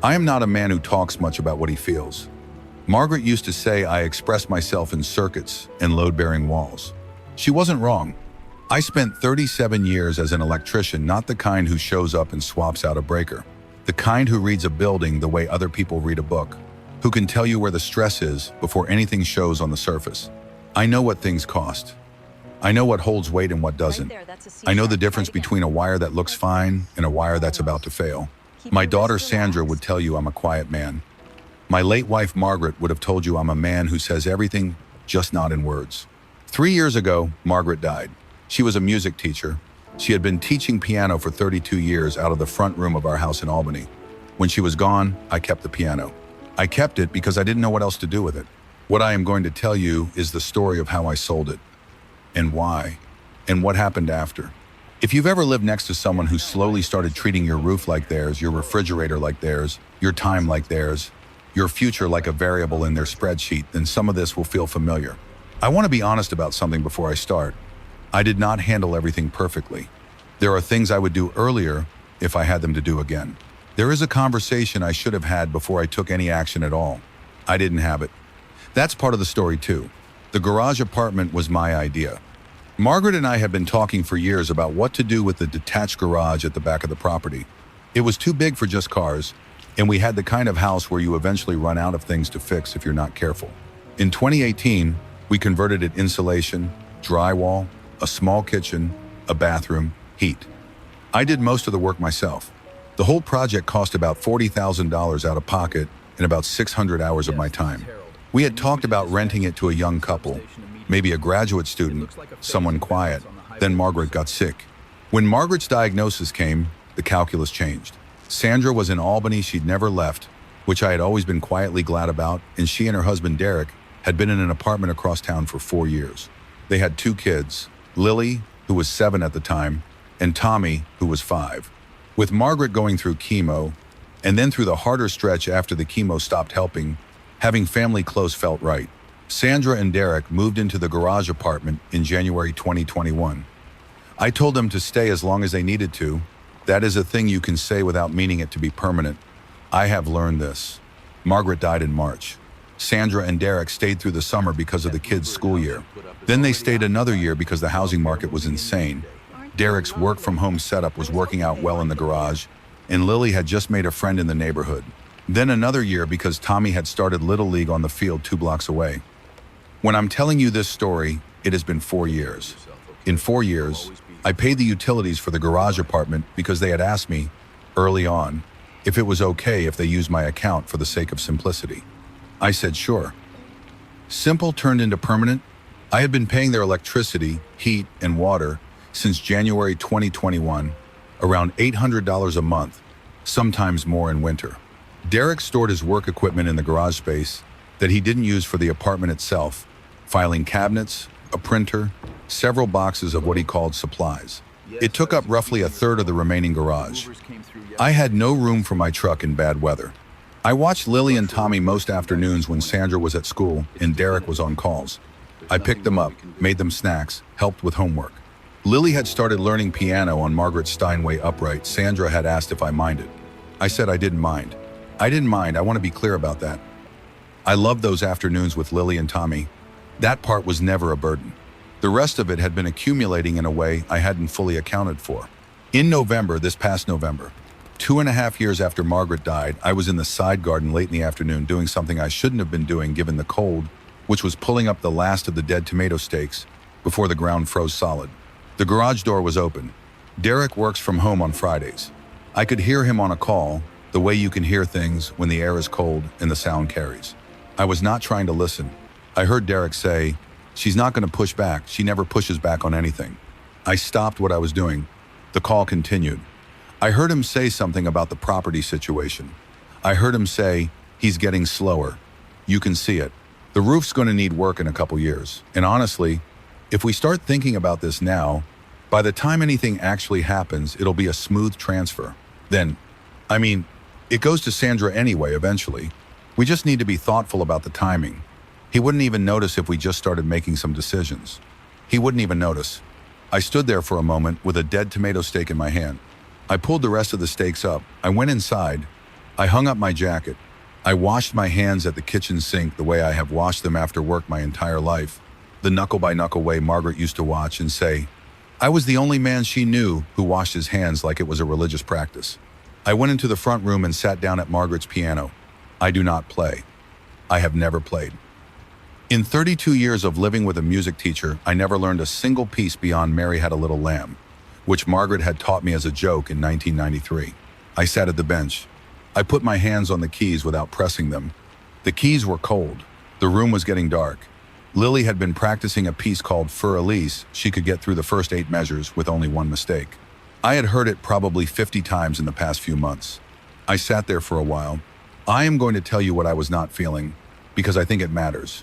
I am not a man who talks much about what he feels. Margaret used to say I express myself in circuits and load-bearing walls. She wasn't wrong. I spent 37 years as an electrician, not the kind who shows up and swaps out a breaker. The kind who reads a building the way other people read a book, who can tell you where the stress is before anything shows on the surface. I know what things cost. I know what holds weight and what doesn't. I know the difference between a wire that looks fine and a wire that's about to fail. My daughter Sandra would tell you I'm a quiet man. My late wife Margaret would have told you I'm a man who says everything, just not in words. 3 years ago, Margaret died. She was a music teacher. She had been teaching piano for 32 years out of the front room of our house in Albany. When she was gone, I kept the piano. I kept it because I didn't know what else to do with it. What I am going to tell you is the story of how I sold it, and why, and what happened after. If you've ever lived next to someone who slowly started treating your roof like theirs, your refrigerator like theirs, your time like theirs, your future like a variable in their spreadsheet, then some of this will feel familiar. I want to be honest about something before I start. I did not handle everything perfectly. There are things I would do earlier if I had them to do again. There is a conversation I should have had before I took any action at all. I didn't have it. That's part of the story too. The garage apartment was my idea. Margaret and I had been talking for years about what to do with the detached garage at the back of the property. It was too big for just cars, and we had the kind of house where you eventually run out of things to fix if you're not careful. In 2018, we converted it insulation, drywall, a small kitchen, a bathroom, heat. I did most of the work myself. The whole project cost about $40,000 out of pocket and about 600 hours of my time. We had talked about renting it to a young couple, maybe a graduate student, someone quiet. Then Margaret got sick. When Margaret's diagnosis came, the calculus changed. Sandra was in Albany, she'd never left, which I had always been quietly glad about, and she and her husband Derek had been in an apartment across town for 4 years. They had 2 kids, Lily, who was 7 at the time, and Tommy, who was 5. With Margaret going through chemo, and then through the harder stretch after the chemo stopped helping, having family close felt right. Sandra and Derek moved into the garage apartment in January 2021. I told them to stay as long as they needed to. That is a thing you can say without meaning it to be permanent. I have learned this. Margaret died in March. Sandra and Derek stayed through the summer because of the kids' school year. Then they stayed another year because the housing market was insane. Derek's work-from-home setup was working out well in the garage, and Lily had just made a friend in the neighborhood. Then another year because Tommy had started Little League on the field 2 blocks away. When I'm telling you this story, it has been 4 years. In 4 years, I paid the utilities for the garage apartment because they had asked me, early on, if it was okay if they used my account for the sake of simplicity. I said sure. Simple turned into permanent. I had been paying their electricity, heat, and water since January 2021, around $800 a month, sometimes more in winter. Derek stored his work equipment in the garage space that he didn't use for the apartment itself, filing cabinets, a printer, several boxes of what he called supplies. It took up roughly a third of the remaining garage. I had no room for my truck in bad weather. I watched Lily and Tommy most afternoons when Sandra was at school and Derek was on calls. I picked them up, made them snacks, helped with homework. Lily had started learning piano on Margaret's Steinway upright. Sandra had asked if I minded. I said I didn't mind. I didn't mind, I want to be clear about that. I loved those afternoons with Lily and Tommy. That part was never a burden. The rest of it had been accumulating in a way I hadn't fully accounted for. In November, this past November, 2.5 years after Margaret died, I was in the side garden late in the afternoon doing something I shouldn't have been doing given the cold, which was pulling up the last of the dead tomato stakes before the ground froze solid. The garage door was open. Derek works from home on Fridays. I could hear him on a call, the way you can hear things when the air is cold and the sound carries. I was not trying to listen. I heard Derek say, "She's not going to push back. She never pushes back on anything." I stopped what I was doing. The call continued. I heard him say something about the property situation. I heard him say, "He's getting slower. You can see it. The roof's going to need work in a couple years. And honestly, if we start thinking about this now, by the time anything actually happens, it'll be a smooth transfer. Then, it goes to Sandra anyway, eventually. We just need to be thoughtful about the timing. He wouldn't even notice if we just started making some decisions. He wouldn't even notice." I stood there for a moment with a dead tomato steak in my hand. I pulled the rest of the steaks up. I went inside. I hung up my jacket. I washed my hands at the kitchen sink the way I have washed them after work my entire life, the knuckle-by-knuckle way Margaret used to watch and say, I was the only man she knew who washed his hands like it was a religious practice. I went into the front room and sat down at Margaret's piano. I do not play. I have never played. In 32 years of living with a music teacher, I never learned a single piece beyond Mary Had a Little Lamb, which Margaret had taught me as a joke in 1993. I sat at the bench. I put my hands on the keys without pressing them. The keys were cold. The room was getting dark. Lily had been practicing a piece called For Elise. She could get through the first 8 measures with only one mistake. I had heard it probably 50 times in the past few months. I sat there for a while. I am going to tell you what I was not feeling, because I think it matters.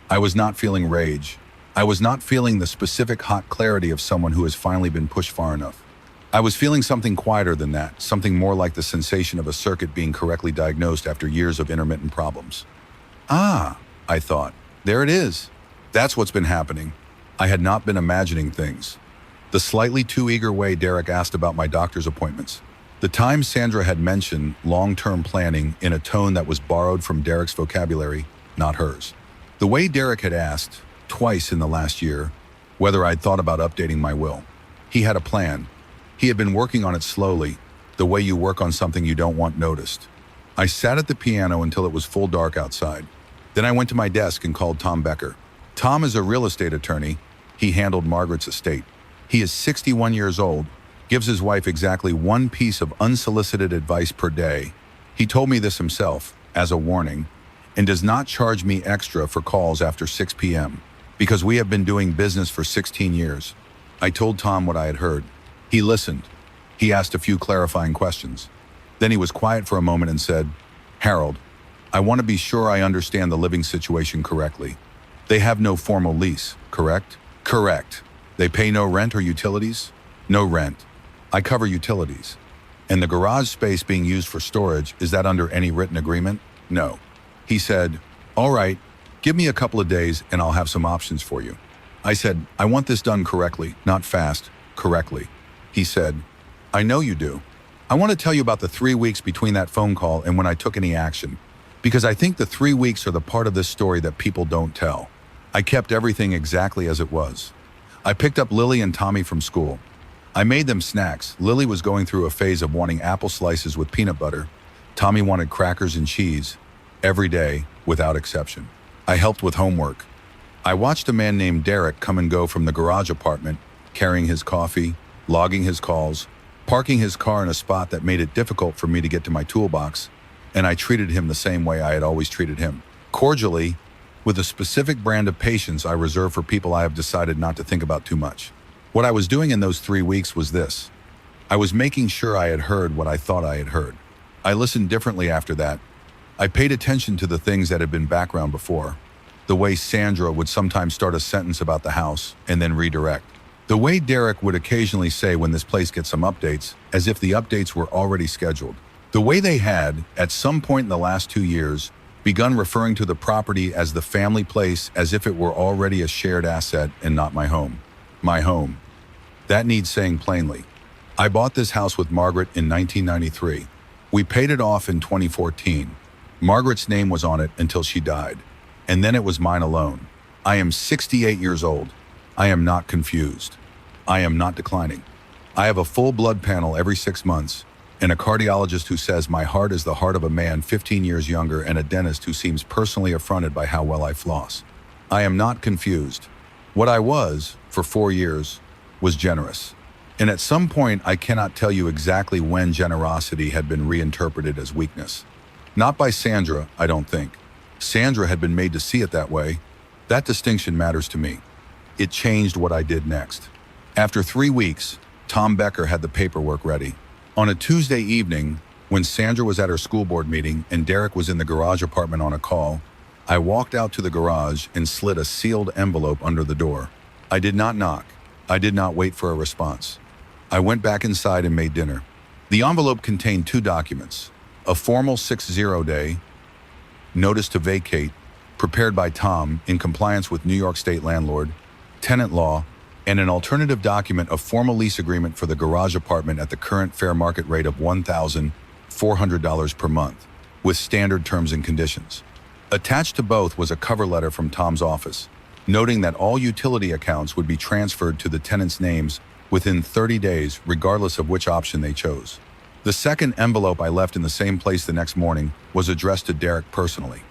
I was not feeling rage. I was not feeling the specific hot clarity of someone who has finally been pushed far enough. I was feeling something quieter than that, something more like the sensation of a circuit being correctly diagnosed after years of intermittent problems. Ah, I thought, there it is. That's what's been happening. I had not been imagining things. The slightly too eager way Derek asked about my doctor's appointments. The time Sandra had mentioned long-term planning in a tone that was borrowed from Derek's vocabulary, not hers. The way Derek had asked, twice in the last year, whether I'd thought about updating my will. He had a plan. He had been working on it slowly, the way you work on something you don't want noticed. I sat at the piano until it was full dark outside. Then I went to my desk and called Tom Becker. Tom is a real estate attorney. He handled Margaret's estate. He is 61 years old, gives his wife exactly one piece of unsolicited advice per day. He told me this himself, as a warning, and does not charge me extra for calls after 6 p.m., because we have been doing business for 16 years. I told Tom what I had heard. He listened. He asked a few clarifying questions. Then he was quiet for a moment and said, Harold, I want to be sure I understand the living situation correctly. They have no formal lease, correct? Correct. They pay no rent or utilities? No rent. I cover utilities. And the garage space being used for storage, is that under any written agreement? No. He said, all right, give me a couple of days and I'll have some options for you. I said, I want this done correctly, not fast, correctly. He said, I know you do. I want to tell you about the 3 weeks between that phone call and when I took any action, because I think the 3 weeks are the part of this story that people don't tell. I kept everything exactly as it was. I picked up Lily and Tommy from school. I made them snacks. Lily was going through a phase of wanting apple slices with peanut butter. Tommy wanted crackers and cheese, every day, without exception. I helped with homework. I watched a man named Derek come and go from the garage apartment, carrying his coffee, logging his calls, parking his car in a spot that made it difficult for me to get to my toolbox, and I treated him the same way I had always treated him, cordially, with a specific brand of patience I reserve for people I have decided not to think about too much. What I was doing in those 3 weeks was this. I was making sure I had heard what I thought I had heard. I listened differently after that. I paid attention to the things that had been background before. The way Sandra would sometimes start a sentence about the house and then redirect. The way Derek would occasionally say when this place gets some updates, as if the updates were already scheduled. The way they had, at some point in the last 2 years, begun referring to the property as the family place as if it were already a shared asset and not my home. My home. That needs saying plainly. I bought this house with Margaret in 1993. We paid it off in 2014. Margaret's name was on it until she died. And then it was mine alone. I am 68 years old. I am not confused. I am not declining. I have a full blood panel every 6 months, and a cardiologist who says my heart is the heart of a man 15 years younger, and a dentist who seems personally affronted by how well I floss. I am not confused. What I was, for 4 years, was generous. And at some point, I cannot tell you exactly when generosity had been reinterpreted as weakness. Not by Sandra, I don't think. Sandra had been made to see it that way. That distinction matters to me. It changed what I did next. After 3 weeks, Tom Becker had the paperwork ready. On a Tuesday evening, when Sandra was at her school board meeting and Derek was in the garage apartment on a call, I walked out to the garage and slid a sealed envelope under the door. I did not knock. I did not wait for a response. I went back inside and made dinner. The envelope contained 2 documents, a formal 6-0-day notice to vacate, prepared by Tom in compliance with New York State landlord, tenant law, and an alternative document of formal lease agreement for the garage apartment at the current fair market rate of $1,400 $400 per month, with standard terms and conditions. Attached to both was a cover letter from Tom's office, noting that all utility accounts would be transferred to the tenants' names within 30 days, regardless of which option they chose. The second envelope I left in the same place the next morning was addressed to Derek personally.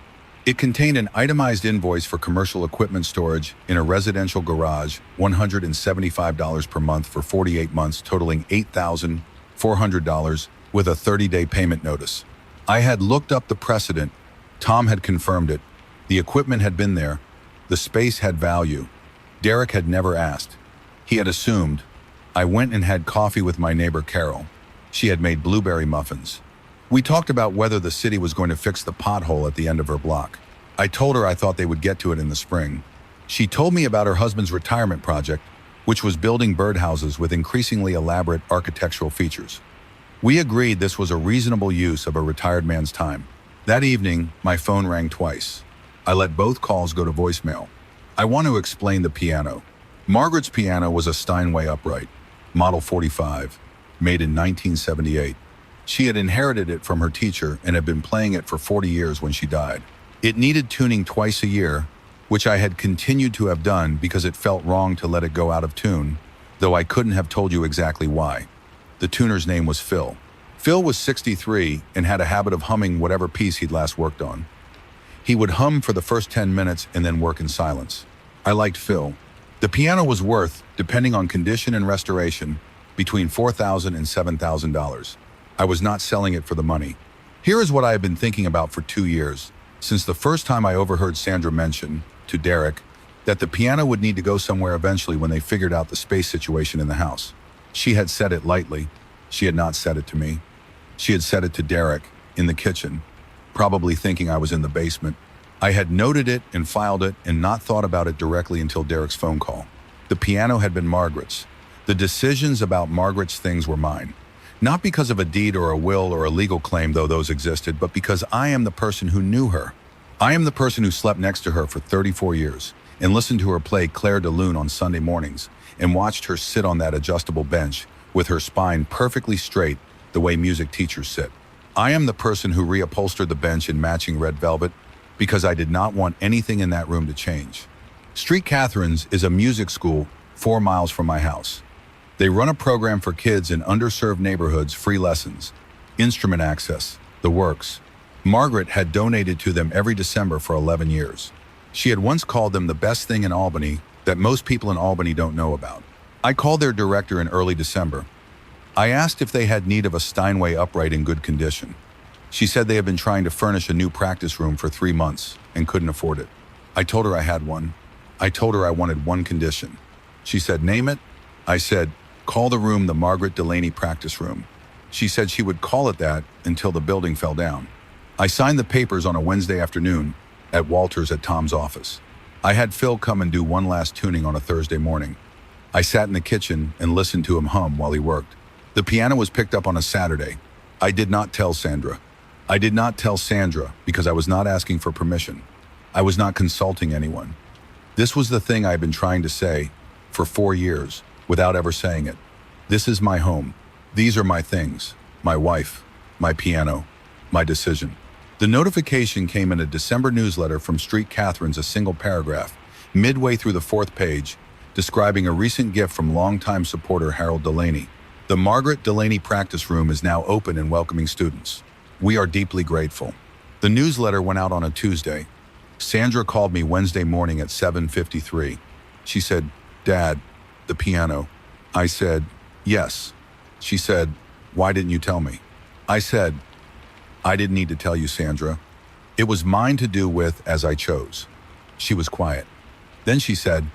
It contained an itemized invoice for commercial equipment storage in a residential garage, $175 per month for 48 months, totaling $8,400 with a 30-day payment notice. I had looked up the precedent. Tom had confirmed it. The equipment had been there. The space had value. Derek had never asked. He had assumed. I went and had coffee with my neighbor Carol. She had made blueberry muffins. We talked about whether the city was going to fix the pothole at the end of her block. I told her I thought they would get to it in the spring. She told me about her husband's retirement project, which was building birdhouses with increasingly elaborate architectural features. We agreed this was a reasonable use of a retired man's time. That evening, my phone rang twice. I let both calls go to voicemail. I want to explain the piano. Margaret's piano was a Steinway upright, Model 45, made in 1978. She had inherited it from her teacher and had been playing it for 40 years when she died. It needed tuning twice a year, which I had continued to have done because it felt wrong to let it go out of tune, though I couldn't have told you exactly why. The tuner's name was Phil. Phil was 63 and had a habit of humming whatever piece he'd last worked on. He would hum for the first 10 minutes and then work in silence. I liked Phil. The piano was worth, depending on condition and restoration, between $4,000 and $7,000. I was not selling it for the money. Here is what I have been thinking about for 2 years, since the first time I overheard Sandra mention, to Derek, that the piano would need to go somewhere eventually when they figured out the space situation in the house. She had said it lightly. She had not said it to me. She had said it to Derek, in the kitchen, probably thinking I was in the basement. I had noted it and filed it and not thought about it directly until Derek's phone call. The piano had been Margaret's. The decisions about Margaret's things were mine. Not because of a deed or a will or a legal claim, though those existed, but because I am the person who knew her. I am the person who slept next to her for 34 years and listened to her play Claire de Lune on Sunday mornings and watched her sit on that adjustable bench with her spine perfectly straight the way music teachers sit. I am the person who reupholstered the bench in matching red velvet because I did not want anything in that room to change. Street Catherine's is a music school 4 miles from my house. They run a program for kids in underserved neighborhoods, free lessons, instrument access, the works. Margaret had donated to them every December for 11 years. She had once called them the best thing in Albany that most people in Albany don't know about. I called their director in early December. I asked if they had need of a Steinway upright in good condition. She said they had been trying to furnish a new practice room for 3 months and couldn't afford it. I told her I had one. I told her I wanted one condition. She said, "Name it." I said, "Call the room the Margaret Delaney practice room." She said she would call it that until the building fell down. I signed the papers on a Wednesday afternoon at Walter's at Tom's office. I had Phil come and do one last tuning on a Thursday morning. I sat in the kitchen and listened to him hum while he worked. The piano was picked up on a Saturday. I did not tell Sandra. I did not tell Sandra because I was not asking for permission. I was not consulting anyone. This was the thing I had been trying to say for 4 years without ever saying it. This is my home. These are my things, my wife, my piano, my decision. The notification came in a December newsletter from Street Catherine's, a single paragraph, midway through the 4th page, describing a recent gift from longtime supporter Harold Delaney. The Margaret Delaney practice room is now open and welcoming students. We are deeply grateful. The newsletter went out on a Tuesday. Sandra called me Wednesday morning at 7:53. She said, "Dad, the piano." I said, "Yes." She said, "Why didn't you tell me?" I said, "I didn't need to tell you, Sandra. It was mine to do with as I chose." She was quiet. Then she said,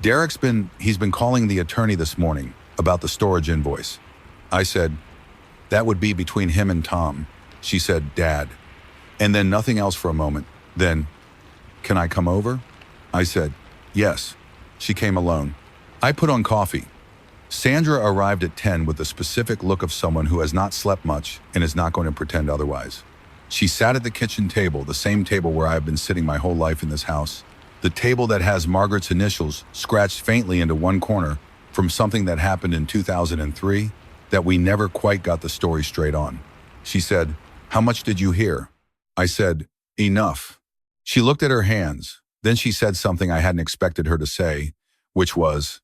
He's been calling the attorney this morning about the storage invoice." I said, "That would be between him and Tom." She said, "Dad." And then nothing else for a moment. Then, "Can I come over?" I said, "Yes." She came alone. I put on coffee. Sandra arrived at 10 with the specific look of someone who has not slept much and is not going to pretend otherwise. She sat at the kitchen table, the same table where I have been sitting my whole life in this house. The table that has Margaret's initials scratched faintly into one corner from something that happened in 2003 that we never quite got the story straight on. She said, "How much did you hear?" I said, "Enough." She looked at her hands. Then she said something I hadn't expected her to say, which was,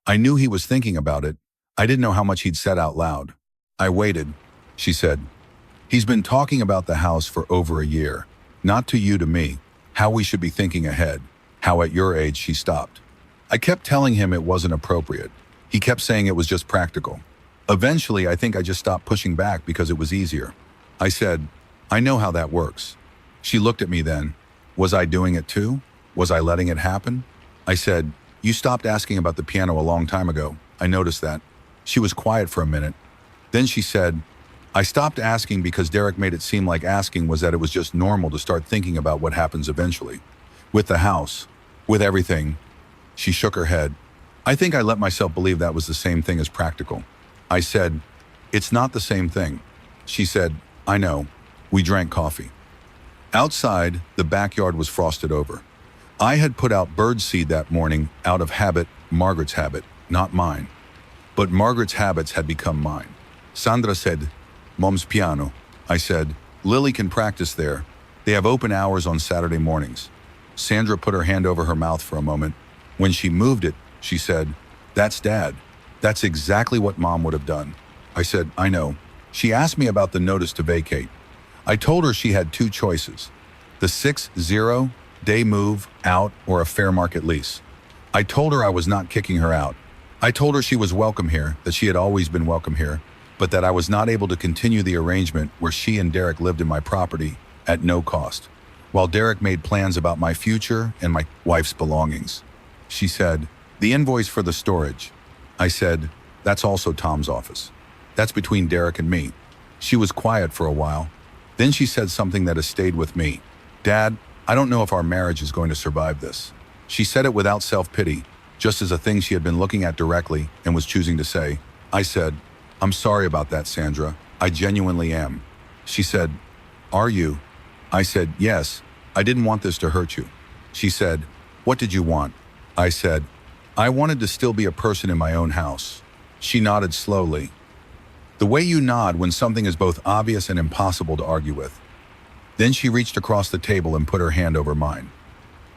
"I knew he was thinking about it. I didn't know how much he'd said out loud." I waited. She said, "He's been talking about the house for over a year. Not to you, to me. How we should be thinking ahead. How at your age." She stopped. I kept telling him it wasn't appropriate. He kept saying it was just practical. Eventually, I think I just stopped pushing back because it was easier. I said, "I know how that works." She looked at me then. Was I doing it too? Was I letting it happen? I said, "You stopped asking about the piano a long time ago. I noticed that." She was quiet for a minute. Then she said, "I stopped asking because Derek made it seem like asking was that it was just normal to start thinking about what happens eventually. With the house, with everything." She shook her head. I think I let myself believe that was the same thing as practical. I said, "It's not the same thing." She said, "I know." We drank coffee. Outside, the backyard was frosted over. I had put out birdseed that morning out of habit, Margaret's habit, not mine. But Margaret's habits had become mine. Sandra said, "Mom's piano." I said, "Lily can practice there. They have open hours on Saturday mornings." Sandra put her hand over her mouth for a moment. When she moved it, she said, "That's Dad. That's exactly what Mom would have done." I said, "I know." She asked me about the notice to vacate. I told her she had two choices: the 60-day move out or a fair market lease. I told her I was not kicking her out. I told her she was welcome here, that she had always been welcome here, but that I was not able to continue the arrangement where she and Derek lived in my property at no cost, while Derek made plans about my future and my wife's belongings. She said, "The invoice for the storage." I said, "That's also Tom's office. That's between Derek and me." She was quiet for a while. Then she said something that has stayed with me. "Dad, I don't know if our marriage is going to survive this." She said it without self-pity, just as a thing she had been looking at directly and was choosing to say. I said, "I'm sorry about that, Sandra. I genuinely am." She said, "Are you?" I said, "Yes. I didn't want this to hurt you." She said, "What did you want?" I said, "I wanted to still be a person in my own house." She nodded slowly. The way you nod when something is both obvious and impossible to argue with. Then she reached across the table and put her hand over mine.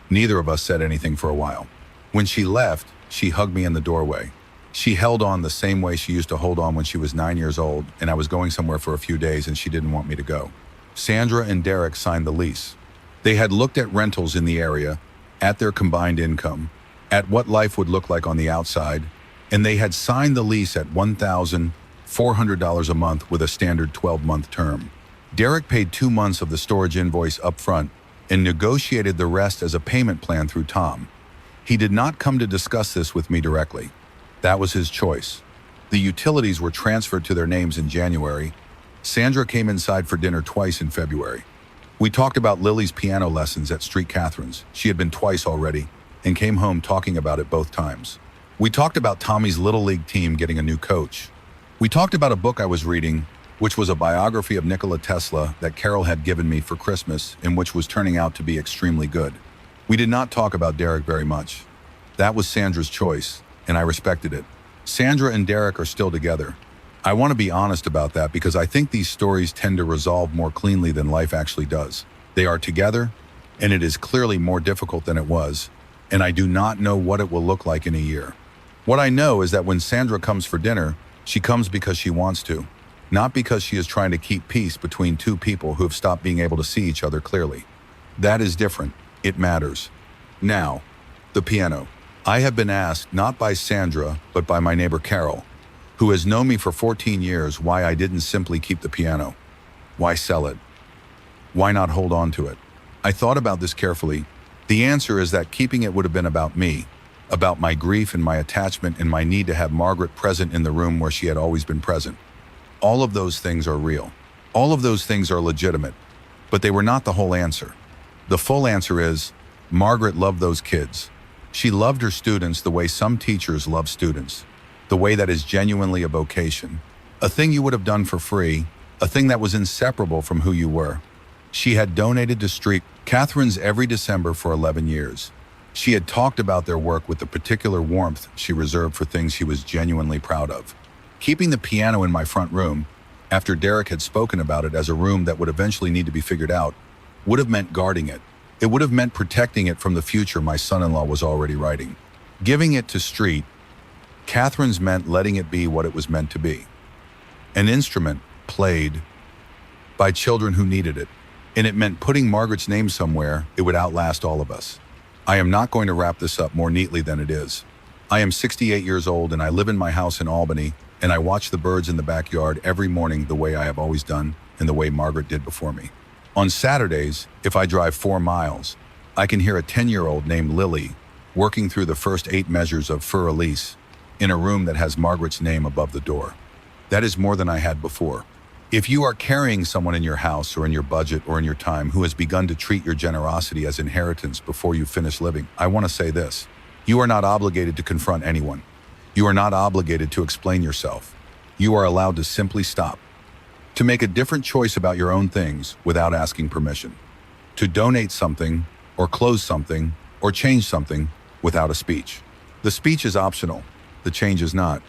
Neither of us said anything for a while. When she left, she hugged me in the doorway. She held on the same way she used to hold on when she was 9 years old and I was going somewhere for a few days and she didn't want me to go. Sandra and Derek signed the lease. They had looked at rentals in the area, at their combined income, at what life would look like on the outside, and they had signed the lease at $1,400 a month with a standard 12-month term. Derek paid 2 months of the storage invoice up front and negotiated the rest as a payment plan through Tom. He did not come to discuss this with me directly. That was his choice. The utilities were transferred to their names in January. Sandra came inside for dinner twice in February. We talked about Lily's piano lessons at Street Catherine's. She had been twice already and came home talking about it both times. We talked about Tommy's Little League team getting a new coach. We talked about a book I was reading, which was a biography of Nikola Tesla that Carol had given me for Christmas and which was turning out to be extremely good. We did not talk about Derek very much. That was Sandra's choice, and I respected it. Sandra and Derek are still together. I want to be honest about that because I think these stories tend to resolve more cleanly than life actually does. They are together, and it is clearly more difficult than it was, and I do not know what it will look like in a year. What I know is that when Sandra comes for dinner, she comes because she wants to, not because she is trying to keep peace between two people who have stopped being able to see each other clearly. That is different. It matters. Now, the piano. I have been asked, not by Sandra, but by my neighbor Carol, who has known me for 14 years, why I didn't simply keep the piano. Why sell it? Why not hold on to it? I thought about this carefully. The answer is that keeping it would have been about me, about my grief and my attachment and my need to have Margaret present in the room where she had always been present. All of those things are real. All of those things are legitimate, but they were not the whole answer. The full answer is, Margaret loved those kids. She loved her students the way some teachers love students, the way that is genuinely a vocation, a thing you would have done for free, a thing that was inseparable from who you were. She had donated to Street Catherine's every December for 11 years. She had talked about their work with the particular warmth she reserved for things she was genuinely proud of. Keeping the piano in my front room, after Derek had spoken about it as a room that would eventually need to be figured out, would have meant guarding it. It would have meant protecting it from the future my son-in-law was already writing. Giving it to Street, Catherine's meant letting it be what it was meant to be. An instrument played by children who needed it. And it meant putting Margaret's name somewhere it would outlast all of us. I am not going to wrap this up more neatly than it is. I am 68 years old and I live in my house in Albany, and I watch the birds in the backyard every morning the way I have always done and the way Margaret did before me. On Saturdays, if I drive 4 miles, I can hear a 10-year-old named Lily working through the first 8 measures of Fur Elise in a room that has Margaret's name above the door. That is more than I had before. If you are carrying someone in your house or in your budget or in your time who has begun to treat your generosity as inheritance before you finish living, I want to say this. You are not obligated to confront anyone. You are not obligated to explain yourself. You are allowed to simply stop. To make a different choice about your own things without asking permission. To donate something or close something or change something without a speech. The speech is optional. The change is not.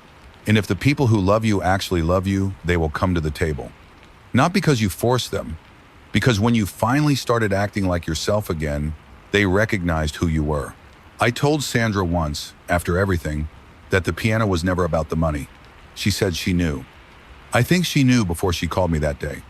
And if the people who love you actually love you, they will come to the table. Not because you forced them, because when you finally started acting like yourself again, they recognized who you were. I told Sandra once, after everything, that the piano was never about the money. She said she knew. I think she knew before she called me that day.